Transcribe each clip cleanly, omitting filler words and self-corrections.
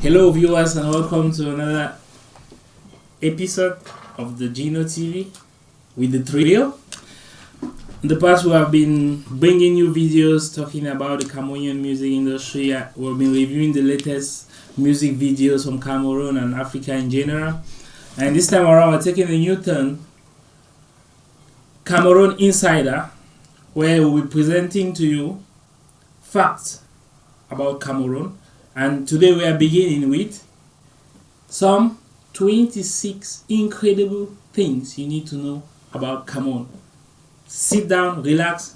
Hello, viewers, and welcome to another episode of the Jinoh TV with the trio. In the past, we have been bringing you videos talking about the Cameroonian music industry. We've been reviewing the latest music videos from Cameroon and Africa in general. And this time around, we're taking a new turn, Cameroon Insider, where we'll be presenting to you facts about Cameroon. And today we are beginning with some 26 incredible things you need to know about Cameroon. Sit down, relax,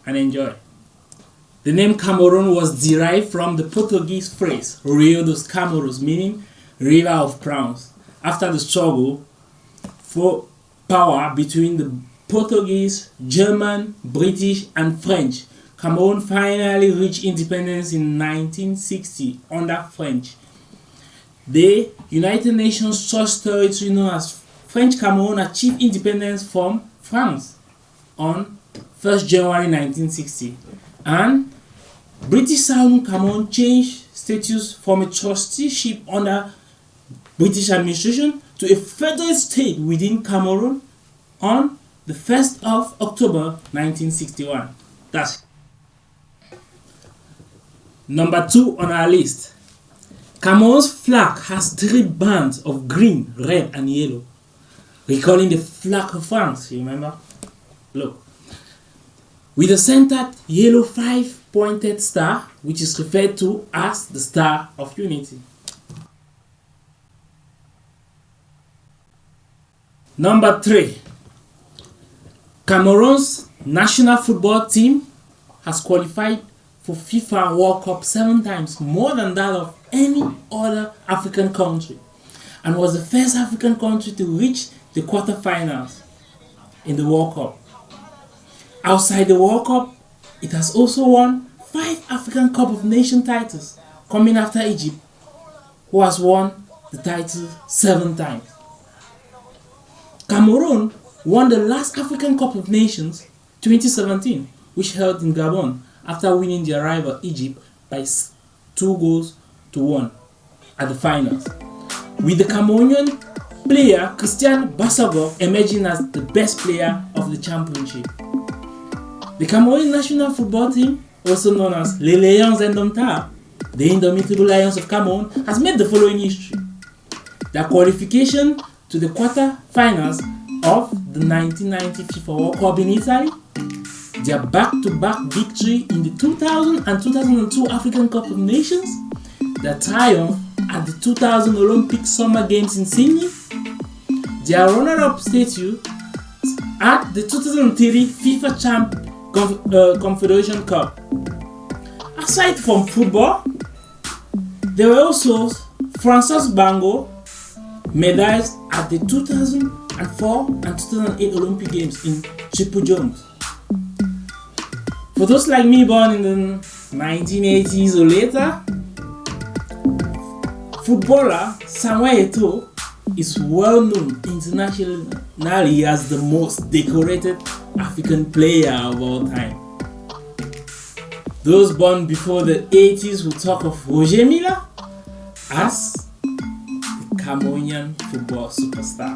and enjoy. The name Cameroon was derived from the Portuguese phrase Rio dos Cameros, meaning river of crowns. After the struggle for power between the Portuguese, German, British, and French, Cameroon finally reached independence in 1960 under French. The United Nations Trust Territory known as French Cameroon achieved independence from France on 1st January 1960, and British Southern Cameroon changed status from a trusteeship under British administration to a federal state within Cameroon on the 1st of October 1961. That's number 2 on our list. Cameroon's flag has 3 bands of green, red, and yellow, recalling the flag of France. You remember? Look. With a centered yellow 5-pointed star, which is referred to as the Star of Unity. Number 3. Cameroon's national football team has qualified for FIFA World Cup 7 times, more than that of any other African country, and was the first African country to reach the quarterfinals in the World Cup. Outside the World Cup, it has also won 5 African Cup of Nations titles, coming after Egypt, who has won the title 7 times. Cameroon won the last African Cup of Nations 2017, which held in Gabon, after winning their rival Egypt by 2-1 at the finals, with the Cameroonian player Christian Bassogor emerging as the best player of the championship. The Cameroon national football team, also known as Les Lions Indomptables, the Indomitable Lions of Cameroon, has made the following history. Their qualification to the quarter-finals of the 1990 FIFA World Cup in Italy, their back-to-back victory in the 2000 and 2002 African Cup of Nations, their triumph at the 2000 Olympic Summer Games in Sydney, their runner-up status at the 2003 FIFA Confederation Cup. Aside from football, there were also Francis Bango medals at the 2004 and 2008 Olympic Games in triple jumps. For those like me born in the 1980s or later, footballer Samuel Eto'o is well known internationally as the most decorated African player of all time. Those born before the 80s will talk of Roger Milla as the Cameroonian football superstar.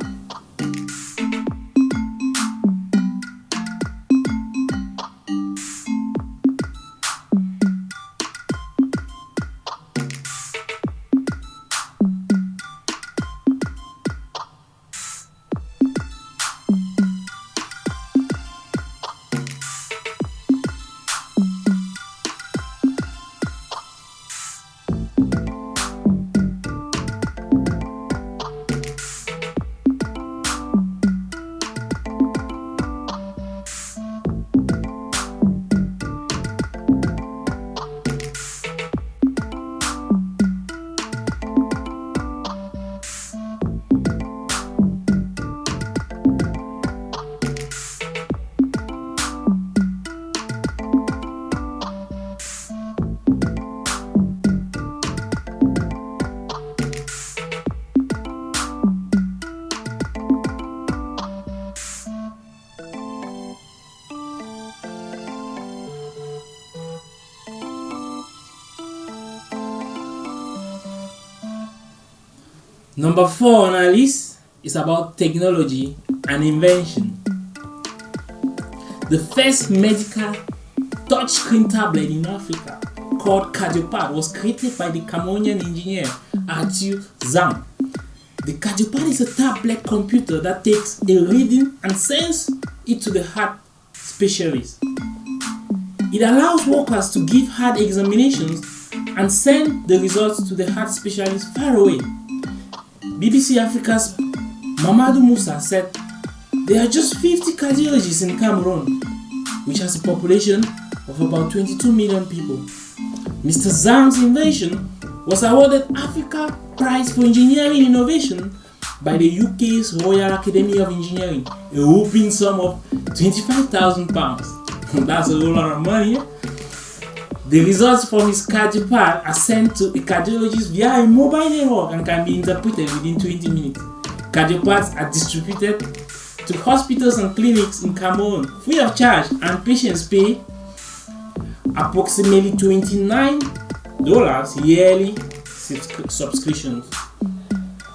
Number 4 on our list is about technology and invention. The first medical touchscreen tablet in Africa, called Cardiopad, was created by the Cameroonian engineer Arthur Zhang. The Cardiopad is a tablet computer that takes a reading and sends it to the heart specialist. It allows workers to give heart examinations and send the results to the heart specialist far away. BBC Africa's Mamadou Moussa said there are just 50 cardiologists in Cameroon, which has a population of about 22 million people. Mr. Zhang's invention was awarded Africa Prize for Engineering Innovation by the UK's Royal Academy of Engineering, a whopping sum of £25,000. That's a whole lot of money. The results from his Cardiopad are sent to a cardiologist via a mobile network and can be interpreted within 20 minutes. Cardiopads are distributed to hospitals and clinics in Cameroon free of charge, and patients pay approximately $29 yearly subscriptions.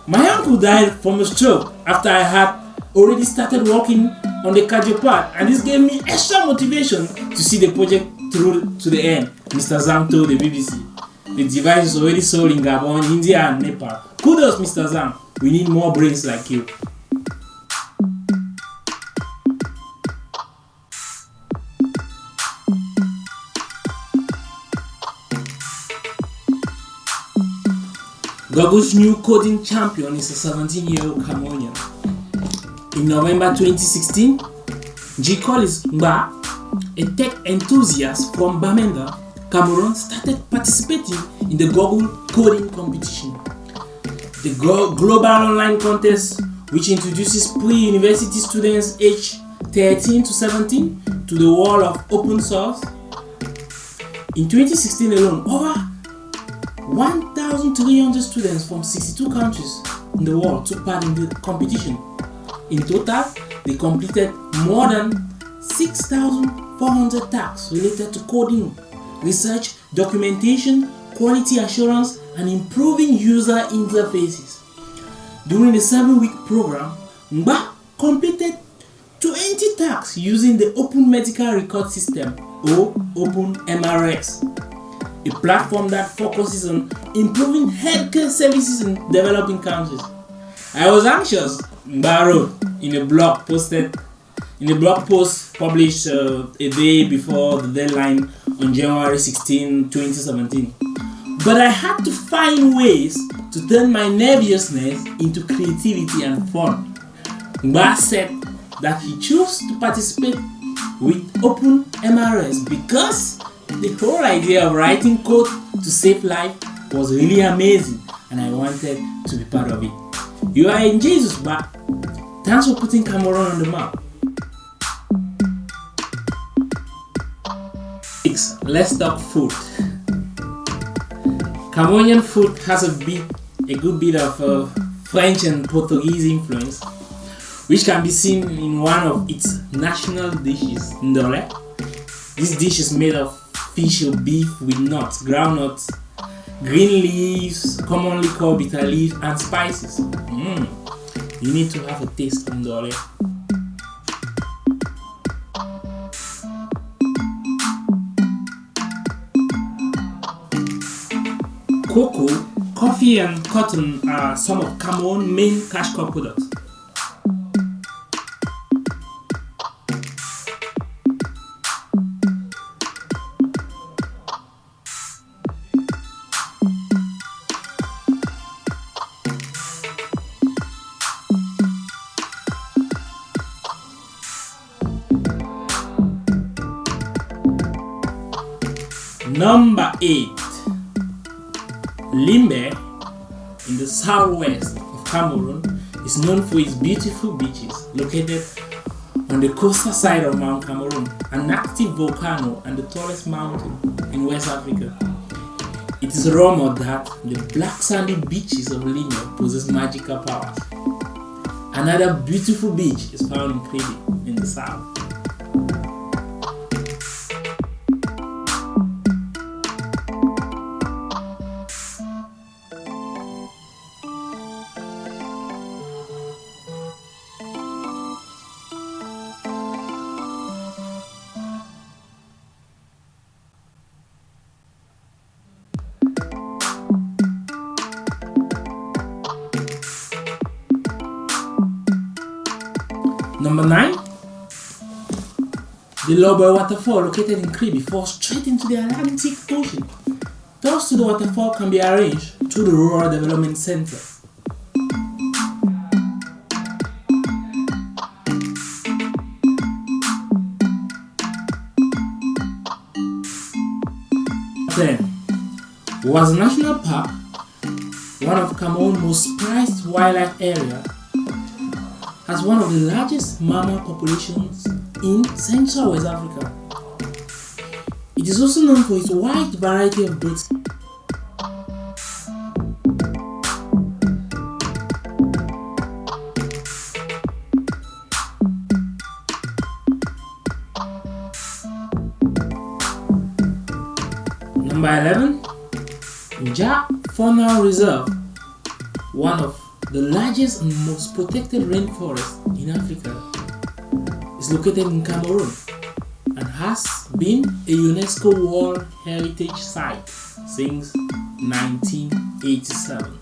My uncle died from a stroke after I had already started working on the Cardiopad, and this gave me extra motivation to see the project through to the end, Mr. Zhang told the BBC. The device is already sold in Gabon, India and Nepal. Kudos, Mr. Zhang. We need more brains like you. Google's new coding champion is a 17-year-old Cameroonian. In November 2016, Jikolis Mba, a tech enthusiast from Bamenda, Cameroon, started participating in the Google coding competition. The global online contest, which introduces pre-university students aged 13 to 17 to the world of open source. In 2016 alone, over 1,300 students from 62 countries in the world took part in the competition. In total, they completed more than 6,400 tasks related to coding, research, documentation, quality assurance, and improving user interfaces. During the 7-week program, Mba completed 20 tasks using the Open Medical Record System, or Open MRS, a platform that focuses on improving healthcare services in developing countries. I was anxious, Mba wrote in a blog post published a day before the deadline on January 16, 2017. But I had to find ways to turn my nervousness into creativity and fun. Mba said that he chose to participate with Open MRS because the whole idea of writing code to save life was really amazing, and I wanted to be part of it. You are in Jesus, but thanks for putting Cameroon on the map. 6. Let's talk food. Cameroonian food has a good bit of French and Portuguese influence, which can be seen in one of its national dishes, ndole. This dish is made of fish or beef with nuts, groundnuts, green leaves, commonly called bitter leaf, and spices. You need to have a taste of ndole. Cocoa, coffee, and cotton are some of Cameroon's main cash crop products. Number 8. Limbe, in the southwest of Cameroon, is known for its beautiful beaches located on the coastal side of Mount Cameroon, an active volcano and the tallest mountain in West Africa. It is rumored that the black sandy beaches of Limbe possess magical powers. Another beautiful beach is found in Credi in the south. Number 9. The Lobe waterfall located in Kribi falls straight into the Atlantic Ocean. Tours to the waterfall can be arranged through the Rural Development Center. Was National Park, one of Cameroon's most prized wildlife area, has one of the largest mammal populations in Central West Africa. It is also known for its wide variety of birds. Number 11. Nja Fauna Reserve, one of the largest and most protected rainforests in Africa, is located in Cameroon and has been a UNESCO World Heritage Site since 1987.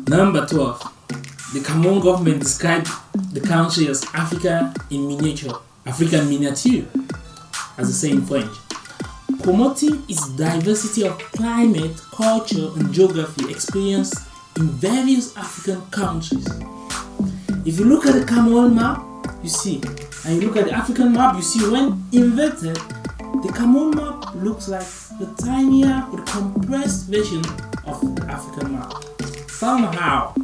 Number 12. The Cameroon government described the country as African miniature, as the saying in French, promoting its diversity of climate, culture, and geography experienced in various African countries. If you look at the Cameroon map, you see, and you look at the African map, you see when inverted, the Cameroon map looks like the tinier or compressed version of the African map. Somehow.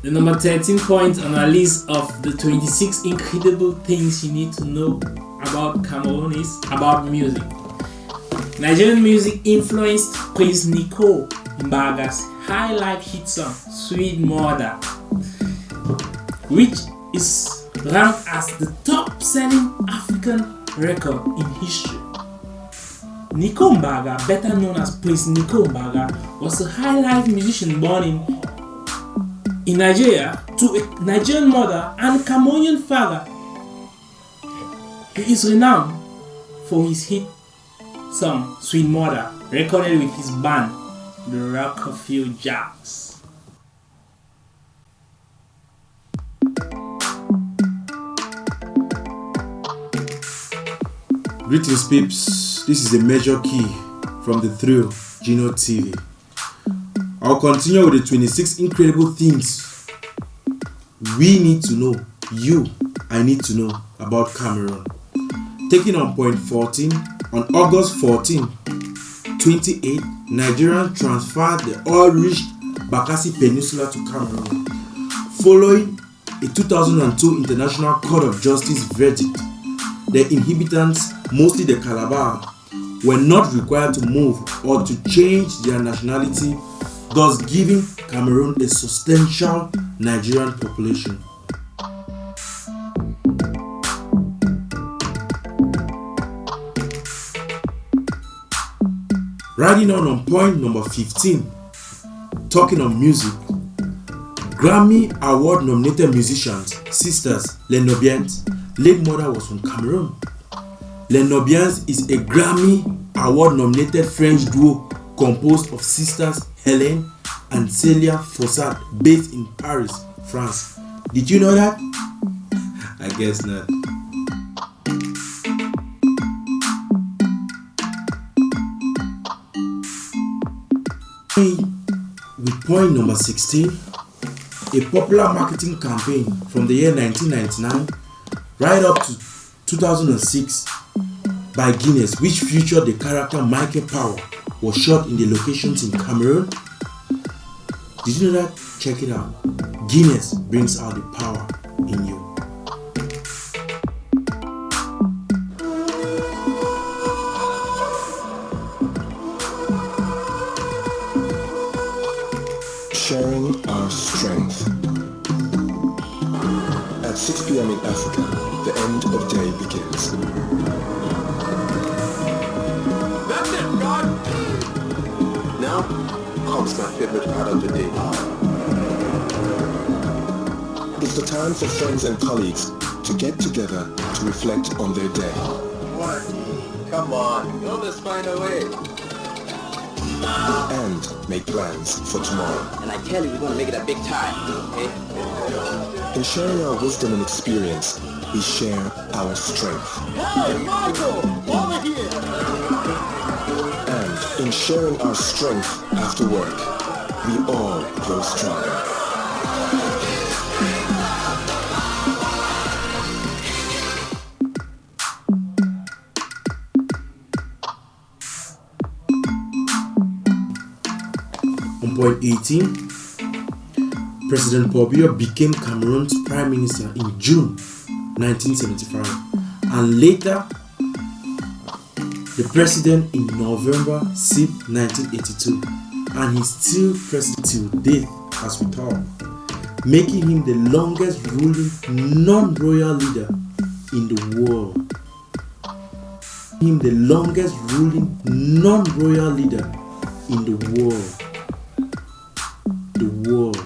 The number 13 point on our list of the 26 incredible things you need to know about Cameroon is about music. Nigerian music influenced Prince Nico Mbaga's high life hit song Sweet Mother, which is ranked as the top selling African record in history. Nico Mbaga, better known as Prince Nico Mbaga, was a high life musician born in Nigeria to a Nigerian mother and Cameroonian father. He is renowned for his hit song Sweet Mother, recorded with his band, the Rockefeller Jacks. Greetings, peeps. This is a major key from the Thrill Jinoh TV. I'll continue with the 26 incredible things we need to know, I need to know about Cameroon. Taking on point 14, on August 14, 28, Nigerians transferred the oil-rich Bakassi Peninsula to Cameroon, following a 2002 International Court of Justice verdict. The inhabitants, mostly the Calabar, were not required to move or to change their nationality, thus giving Cameroon a substantial Nigerian population. Riding on point number 15, talking on music, Grammy Award nominated musicians, sisters Les Nobiens, late mother was from Cameroon. Les Nobiens is a Grammy Award nominated French duo composed of sisters Hélène and Célia Fossat, based in Paris, France. Did you know that? I guess not. With point number 16, a popular marketing campaign from the year 1999 right up to 2006 by Guinness, which featured the character Michael Power, was shot in the locations in Cameroon. Did you know that? Check it out. Guinness brings out the power in you. Sharing our strength. At 6 p.m. in Africa, the end of day begins. That's it, God! Now comes my favorite part of the day. It's the time for friends and colleagues to get together to reflect on their day. What? Come on, you'll just find a way. And make plans for tomorrow. And I tell you, we're gonna make it a big time, okay? In sharing our wisdom and experience, we share our strength. Hey, Michael! Over here! And in sharing our strength after work, we all grow stronger. On point 18, President Paul Biya became Cameroon's Prime Minister in June 1975 and later the President in November 6, 1982, and he's still President till date as we talk, making him the longest ruling non-royal leader in the world. Him the longest ruling non-royal leader in the world. The world.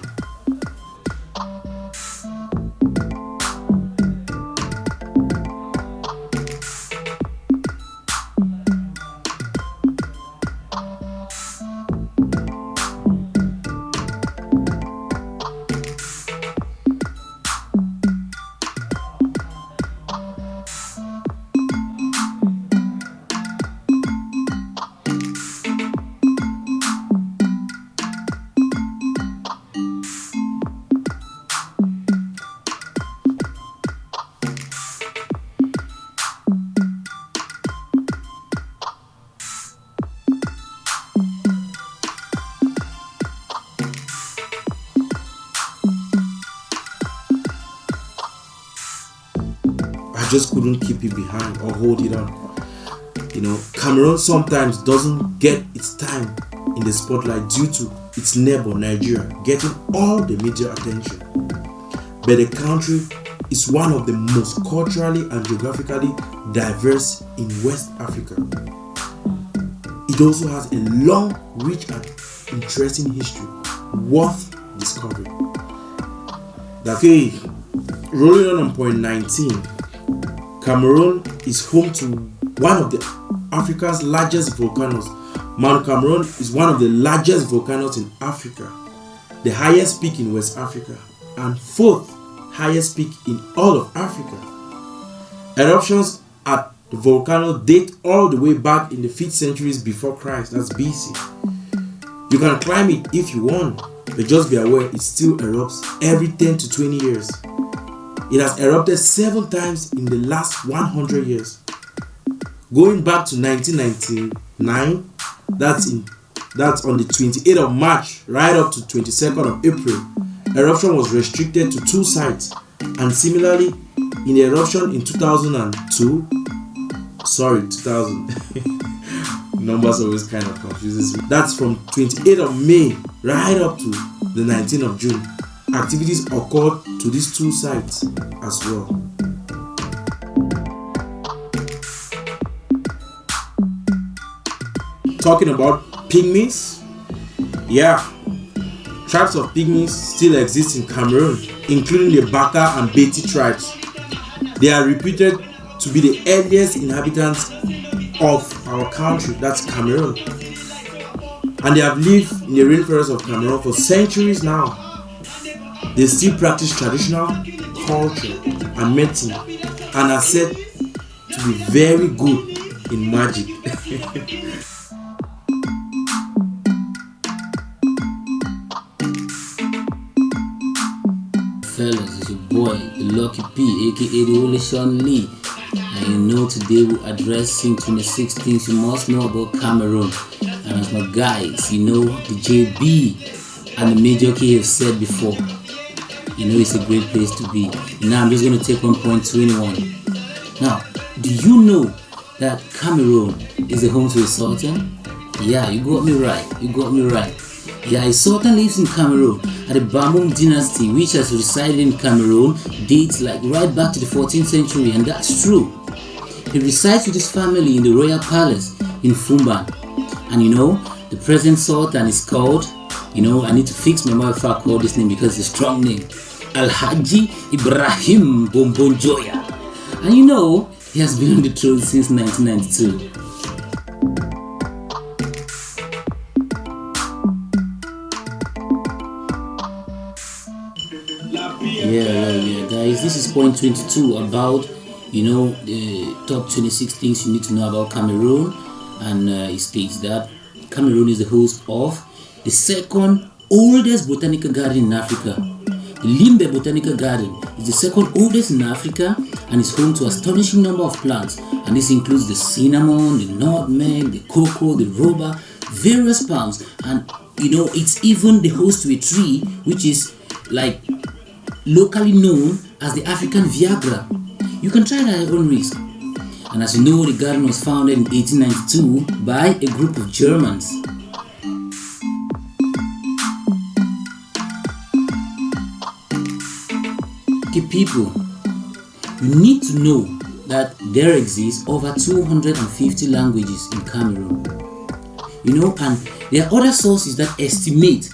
I just couldn't keep it behind or hold it on. You know, Cameroon sometimes doesn't get its time in the spotlight due to its neighbor Nigeria getting all the media attention. But the country is one of the most culturally and geographically diverse in West Africa. It also has a long, rich and interesting history worth discovering. Okay, rolling on point 19. Cameroon is home to one of the Africa's largest volcanoes. Mount Cameroon is one of the largest volcanoes in Africa, the highest peak in West Africa, and fourth highest peak in all of Africa. Eruptions at The volcano dates all the way back in the 5th centuries before Christ, that's BC. You can climb it if you want, but just be aware it still erupts every 10 to 20 years. It has erupted 7 times in the last 100 years. Going back to 1999, that's on the 28th of March right up to 22nd of April, eruption was restricted to 2 sites. And similarly, in the eruption in 2000 numbers always kind of confuses me. That's from 28th of May right up to the 19th of June. Activities occurred to these 2 sites as well. Talking about pygmies, tribes of pygmies still exist in Cameroon, including the Baka and Beti tribes. They are reputed to be the earliest inhabitants of our country, that's Cameroon. And they have lived in the rainforest of Cameroon for centuries now. They still practice traditional culture and medicine and are said to be very good in magic. Fellas, it's your boy, the Lucky P, aka the Holy Sean Lee. And you know today we'll address 26 things you must know about Cameroon. And as my guys, you know the JB and the Major K have said before, you know it's a great place to be. Now I'm just going to take 1.21. Now, do you know that Cameroon is the home to a sultan? Yeah, you got me right. Yeah, a sultan lives in Cameroon at the Bamum dynasty, which has resided in Cameroon, dates like right back to the 14th century, and that's true. He resides with his family in the royal palace in Fumban. And you know, the present sultan is called, I need to fix my mouth if I call this name because it's a strong name, Alhaji Ibrahim Bombonjoya. And you know, he has been on the throne since 1992. Yeah, guys, this is point 22 about, the top 26 things you need to know about Cameroon. And it states that Cameroon is the host of the second oldest botanical garden in Africa. The Limbe Botanical Garden is the second oldest in Africa and is home to an astonishing number of plants. And this includes the cinnamon, the nutmeg, the cocoa, the rhubarb, various palms. And it's even the host to a tree which is like locally known as the African Viagra. You can try it at your own risk. And as you know, the garden was founded in 1892 by a group of Germans. Okay, people, you need to know that there exist over 250 languages in Cameroon. And there are other sources that estimate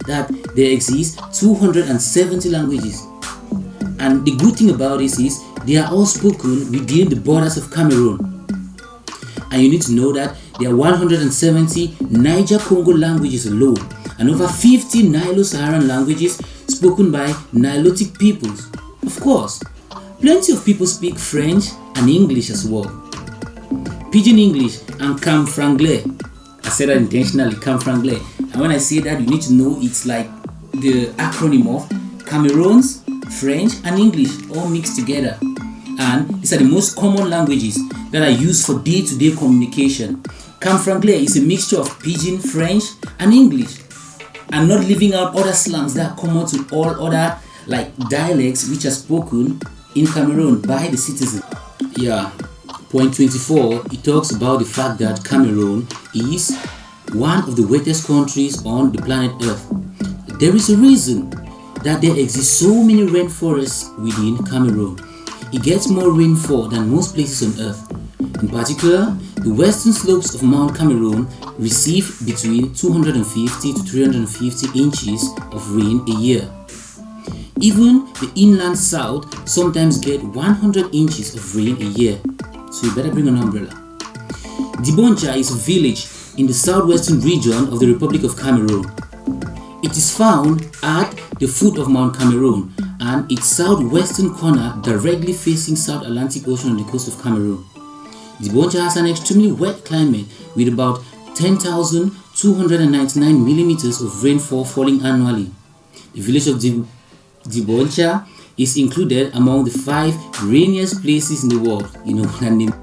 that there exist 270 languages. And the good thing about this is they are all spoken within the borders of Cameroon. And you need to know that there are 170 Niger-Congo languages alone and over 50 Nilo-Saharan languages spoken by Nilotic peoples. Of course, plenty of people speak French and English as well. Pidgin English and Cam Franglais. I said that intentionally, Cam Franglais. And when I say that, you need to know it's like the acronym of Cameroons, French and English all mixed together. And these are the most common languages that are used for day-to-day communication. Cam Franglais is a mixture of Pidgin, French and English, and not leaving out other slangs that are common to all other dialects which are spoken in Cameroon by the citizens. Point 24, it talks about the fact that Cameroon is one of the wettest countries on the planet Earth. There is a reason that there exist so many rainforests within Cameroon. It gets more rainfall than most places on Earth. In particular, the western slopes of Mount Cameroon receive between 250 to 350 inches of rain a year. Even the inland south sometimes get 100 inches of rain a year, so you better bring an umbrella. Diboncha is a village in the southwestern region of the Republic of Cameroon. It is found at the foot of Mount Cameroon and its southwestern corner directly facing South Atlantic Ocean on the coast of Cameroon. Diboncha has an extremely wet climate with about 10,299 millimeters of rainfall falling annually. The village of Diboncha is included among the 5 rainiest places in the world. You know that name.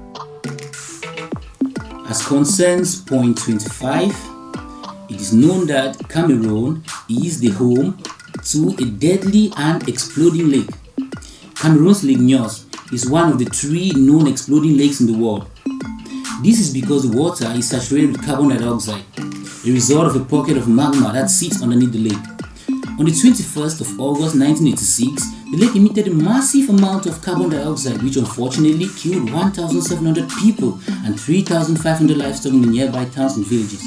As concerns point 25, it is known that Cameroon is the home to a deadly and exploding lake. Cameroon's Lake Nous is one of the 3 known exploding lakes in the world. This is because the water is saturated with carbon dioxide, a result of a pocket of magma that sits underneath the lake. On the 21st of August 1986, the lake emitted a massive amount of carbon dioxide which unfortunately killed 1,700 people and 3,500 livestock in the nearby towns and villages.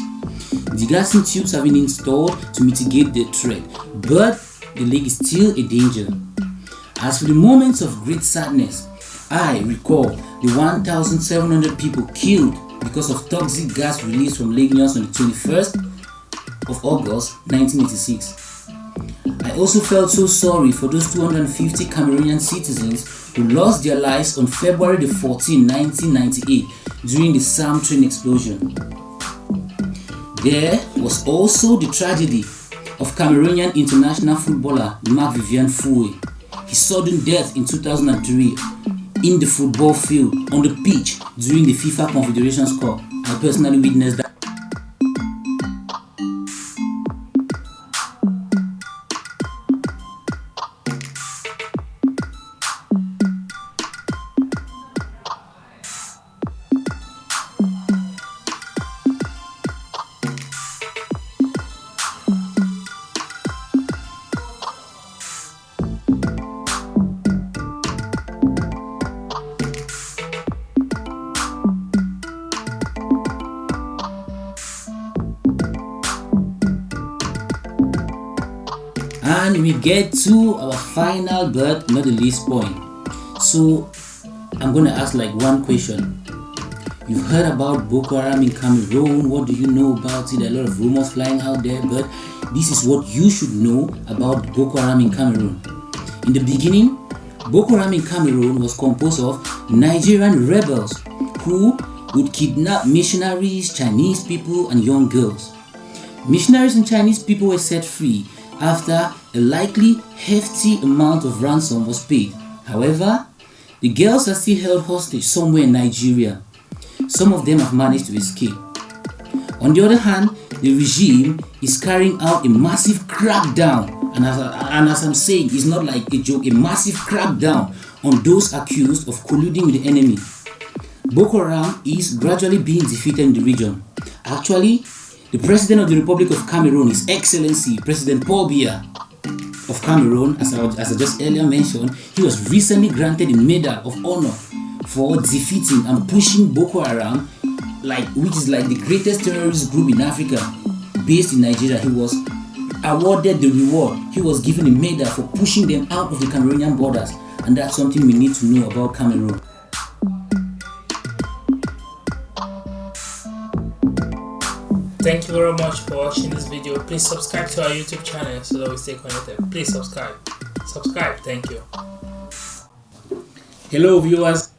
Degassing tubes have been installed to mitigate the threat, but the lake is still a danger. As for the moments of great sadness, I recall the 1,700 people killed because of toxic gas released from Lake Nous on the 21st of August 1986. I also felt so sorry for those 250 Cameroonian citizens who lost their lives on February 14, 1998 during the SAM train explosion. There was also the tragedy of Cameroonian international footballer Marc-Vivien Foé. His sudden death in 2003 in the football field on the pitch during the FIFA Confederations Cup. I personally witnessed that. And we get to our final but not the least point. So I'm gonna ask like one question. You've heard about Boko Haram in Cameroon. What do you know about it? A lot of rumors flying out there, but this is what you should know about Boko Haram in Cameroon. In the beginning, Boko Haram in Cameroon was composed of Nigerian rebels who would kidnap missionaries, Chinese people, and young girls. Missionaries and Chinese people were set free after a likely hefty amount of ransom was paid. However, the girls are still held hostage somewhere in Nigeria. Some of them have managed to escape. On the other hand, the regime is carrying out a massive crackdown, and as I'm saying, it's not like a joke, a massive crackdown on those accused of colluding with the enemy. Boko Haram is gradually being defeated in the region. Actually, the President of the Republic of Cameroon, His Excellency President Paul Biya of Cameroon, as I just earlier mentioned, he was recently granted a Medal of Honor for defeating and pushing Boko Haram, which is like the greatest terrorist group in Africa, based in Nigeria. He was awarded the reward. He was given a medal for pushing them out of the Cameroonian borders, and that's something we need to know about Cameroon. Thank you very much for watching this video. Please subscribe to our YouTube channel so that we stay connected. Please subscribe. Thank you. Hello viewers.